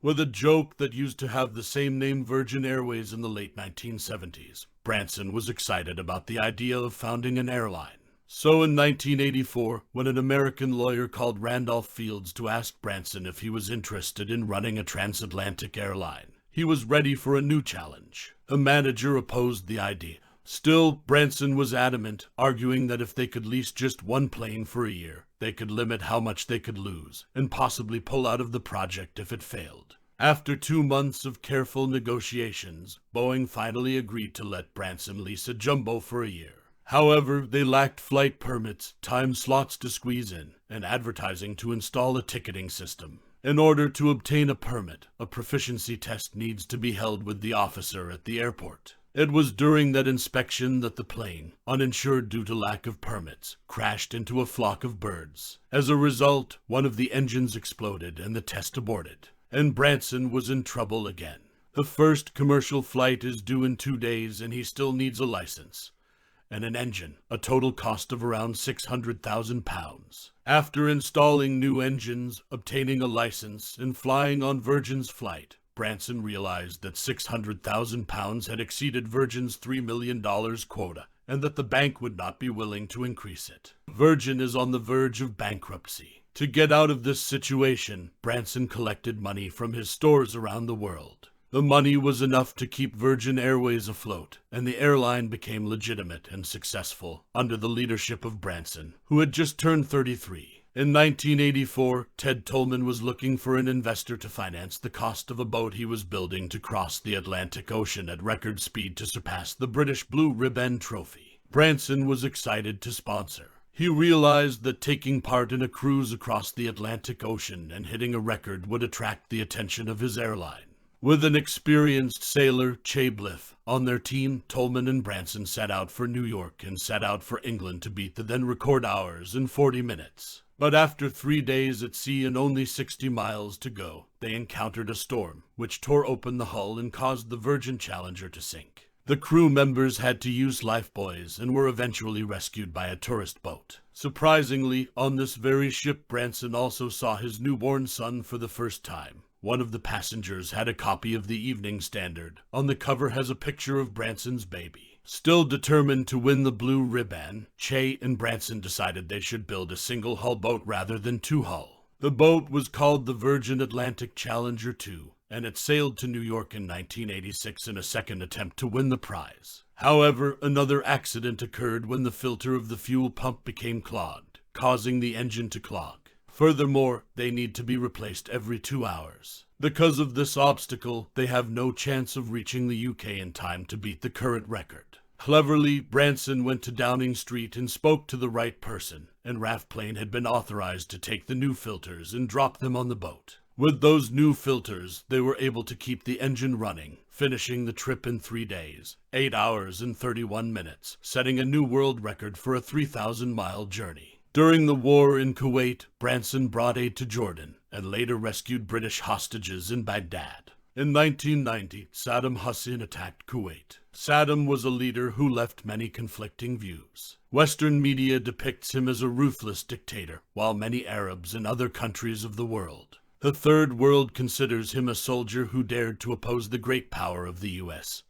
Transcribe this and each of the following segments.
With a joke that used to have the same name, Virgin Airways, in the late 1970s, Branson was excited about the idea of founding an airline. So in 1984, when an American lawyer called Randolph Fields to ask Branson if he was interested in running a transatlantic airline, he was ready for a new challenge. A manager opposed the idea. Still, Branson was adamant, arguing that if they could lease just one plane for a year, they could limit how much they could lose, and possibly pull out of the project if it failed. After 2 months of careful negotiations, Boeing finally agreed to let Branson lease a jumbo for a year. However, they lacked flight permits, time slots to squeeze in, and advertising to install a ticketing system. In order to obtain a permit, a proficiency test needs to be held with the officer at the airport. It was during that inspection that the plane, uninsured due to lack of permits, crashed into a flock of birds. As a result, one of the engines exploded and the test aborted, and Branson was in trouble again. The first commercial flight is due in 2 days and he still needs a license and an engine, a total cost of around £600,000. After installing new engines, obtaining a license, and flying on Virgin's flight, Branson realized that £600,000 had exceeded Virgin's $3 million quota, and that the bank would not be willing to increase it. Virgin is on the verge of bankruptcy. To get out of this situation, Branson collected money from his stores around the world. The money was enough to keep Virgin Airways afloat, and the airline became legitimate and successful under the leadership of Branson, who had just turned 33. In 1984, Ted Tolman was looking for an investor to finance the cost of a boat he was building to cross the Atlantic Ocean at record speed to surpass the British Blue Ribbon Trophy. Branson was excited to sponsor. He realized that taking part in a cruise across the Atlantic Ocean and hitting a record would attract the attention of his airline. With an experienced sailor, Che Bliff, on their team, Tolman and Branson set out for New York and set out for England to beat the then-record hours in 40 minutes. But after 3 days at sea and only 60 miles to go, they encountered a storm, which tore open the hull and caused the Virgin Challenger to sink. The crew members had to use lifebuoys and were eventually rescued by a tourist boat. Surprisingly, on this very ship, Branson also saw his newborn son for the first time. One of the passengers had a copy of the Evening Standard. On the cover has a picture of Branson's baby. Still determined to win the blue ribbon, Che and Branson decided they should build a single-hull boat rather than two-hull. The boat was called the Virgin Atlantic Challenger II, and it sailed to New York in 1986 in a second attempt to win the prize. However, another accident occurred when the filter of the fuel pump became clogged, causing the engine to clog. Furthermore, they need to be replaced every 2 hours. Because of this obstacle, they have no chance of reaching the UK in time to beat the current record. Cleverly, Branson went to Downing Street and spoke to the right person, and RAF Plane had been authorized to take the new filters and drop them on the boat. With those new filters, they were able to keep the engine running, finishing the trip in 3 days, 8 hours and 31 minutes, setting a new world record for a 3,000-mile journey. During the war in Kuwait, Branson brought aid to Jordan and later rescued British hostages in Baghdad. In 1990, Saddam Hussein attacked Kuwait. Saddam was a leader who left many conflicting views. Western media depicts him as a ruthless dictator, while many Arabs and other countries of the world. The Third World considers him a soldier who dared to oppose the great power of the US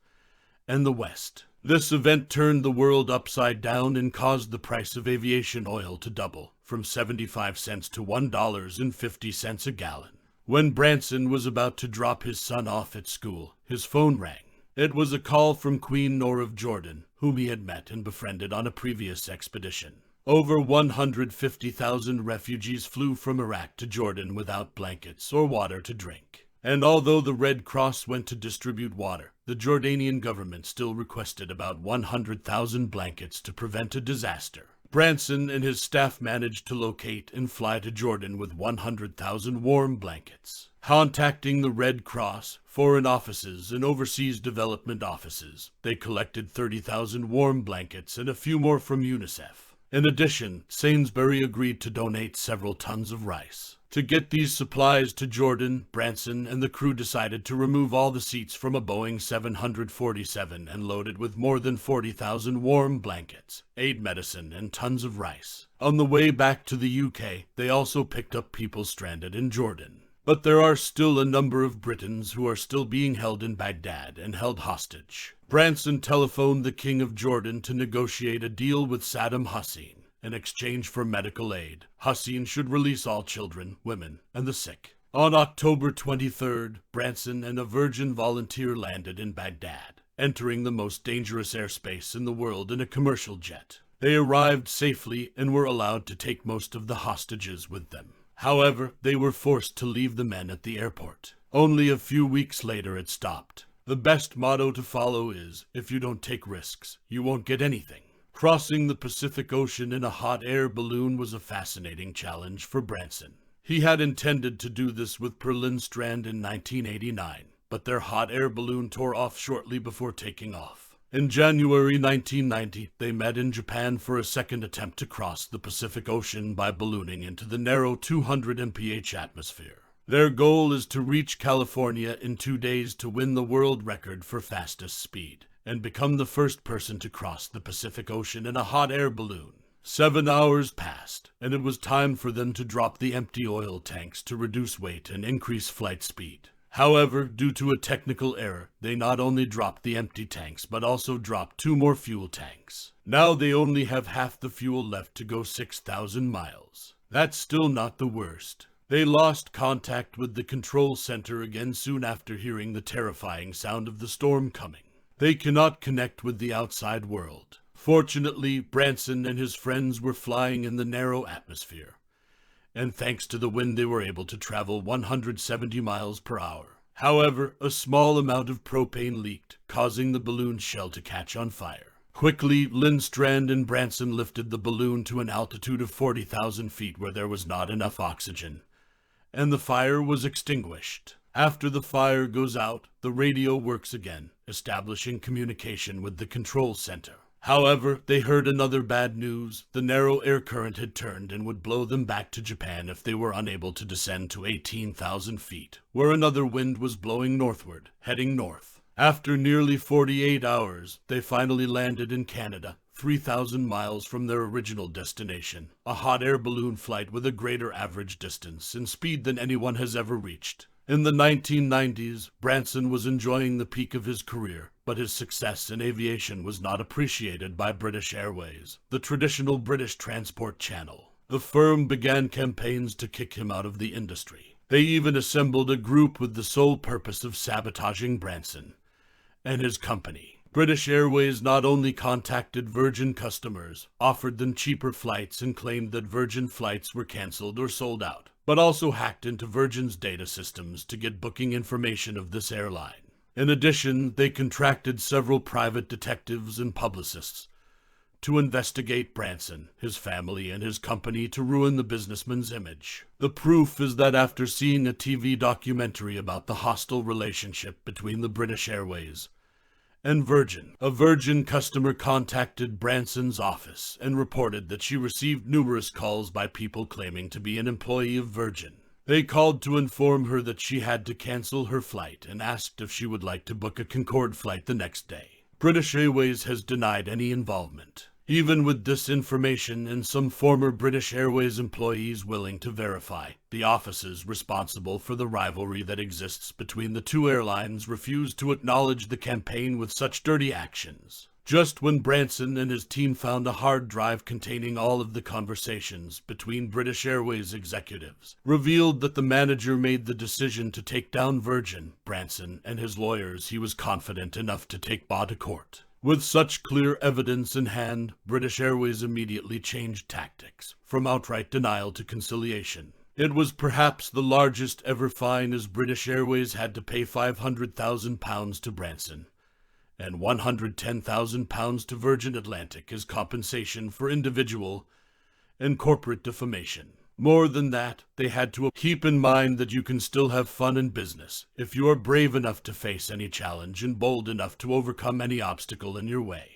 and the West. This event turned the world upside down and caused the price of aviation oil to double, from 75 cents to $1.50 a gallon. When Branson was about to drop his son off at school, his phone rang. It was a call from Queen Noor of Jordan, whom he had met and befriended on a previous expedition. Over 150,000 refugees flew from Iraq to Jordan without blankets or water to drink. And although the Red Cross went to distribute water, the Jordanian government still requested about 100,000 blankets to prevent a disaster. Branson and his staff managed to locate and fly to Jordan with 100,000 warm blankets. Contacting the Red Cross, foreign offices, and overseas development offices, they collected 30,000 warm blankets and a few more from UNICEF. In addition, Sainsbury agreed to donate several tons of rice. To get these supplies to Jordan, Branson and the crew decided to remove all the seats from a Boeing 747 and load it with more than 40,000 warm blankets, aid medicine, and tons of rice. On the way back to the UK, they also picked up people stranded in Jordan. But there are still a number of Britons who are still being held in Baghdad and held hostage. Branson telephoned the King of Jordan to negotiate a deal with Saddam Hussein. In exchange for medical aid, Hussein should release all children, women, and the sick. On October 23rd, Branson and a Virgin volunteer landed in Baghdad, entering the most dangerous airspace in the world in a commercial jet. They arrived safely and were allowed to take most of the hostages with them. However, they were forced to leave the men at the airport. Only a few weeks later it stopped. The best motto to follow is, if you don't take risks, you won't get anything. Crossing the Pacific Ocean in a hot air balloon was a fascinating challenge for Branson. He had intended to do this with Per Lindstrand in 1989, but their hot air balloon tore off shortly before taking off. In January 1990, they met in Japan for a second attempt to cross the Pacific Ocean by ballooning into the narrow 200 mph atmosphere. Their goal is to reach California in 2 days to win the world record for fastest speed, and become the first person to cross the Pacific Ocean in a hot air balloon. 7 hours passed, and it was time for them to drop the empty oil tanks to reduce weight and increase flight speed. However, due to a technical error, they not only dropped the empty tanks, but also dropped 2 more fuel tanks. Now they only have half the fuel left to go 6,000 miles. That's still not the worst. They lost contact with the control center again soon after hearing the terrifying sound of the storm coming. They cannot connect with the outside world. Fortunately, Branson and his friends were flying in the narrow atmosphere, and thanks to the wind they were able to travel 170 miles per hour. However, a small amount of propane leaked, causing the balloon shell to catch on fire. Quickly, Lindstrand and Branson lifted the balloon to an altitude of 40,000 feet where there was not enough oxygen, and the fire was extinguished. After the fire goes out, the radio works again, establishing communication with the control center. However, they heard another bad news. The narrow air current had turned and would blow them back to Japan if they were unable to descend to 18,000 feet, where another wind was blowing northward, heading north. After nearly 48 hours, they finally landed in Canada, 3,000 miles from their original destination, a hot air balloon flight with a greater average distance and speed than anyone has ever reached. In the 1990s, Branson was enjoying the peak of his career, but his success in aviation was not appreciated by British Airways, the traditional British transport channel. The firm began campaigns to kick him out of the industry. They even assembled a group with the sole purpose of sabotaging Branson and his company. British Airways not only contacted Virgin customers, offered them cheaper flights and claimed that Virgin flights were cancelled or sold out, but also hacked into Virgin's data systems to get booking information of this airline. In addition, they contracted several private detectives and publicists to investigate Branson, his family, and his company to ruin the businessman's image. The proof is that after seeing a TV documentary about the hostile relationship between the British Airways and Virgin, a Virgin customer contacted Branson's office and reported that she received numerous calls by people claiming to be an employee of Virgin. They called to inform her that she had to cancel her flight and asked if she would like to book a Concorde flight the next day. British Airways has denied any involvement. Even with this information and some former British Airways employees willing to verify, the offices responsible for the rivalry that exists between the two airlines refused to acknowledge the campaign with such dirty actions. Just when Branson and his team found a hard drive containing all of the conversations between British Airways executives revealed that the manager made the decision to take down Virgin, Branson and his lawyers he was confident enough to take to court. With such clear evidence in hand, British Airways immediately changed tactics, from outright denial to conciliation. It was perhaps the largest ever fine, as British Airways had to pay £500,000 to Branson and £110,000 to Virgin Atlantic as compensation for individual and corporate defamation. More than that, they had to keep in mind that you can still have fun in business if you are brave enough to face any challenge and bold enough to overcome any obstacle in your way.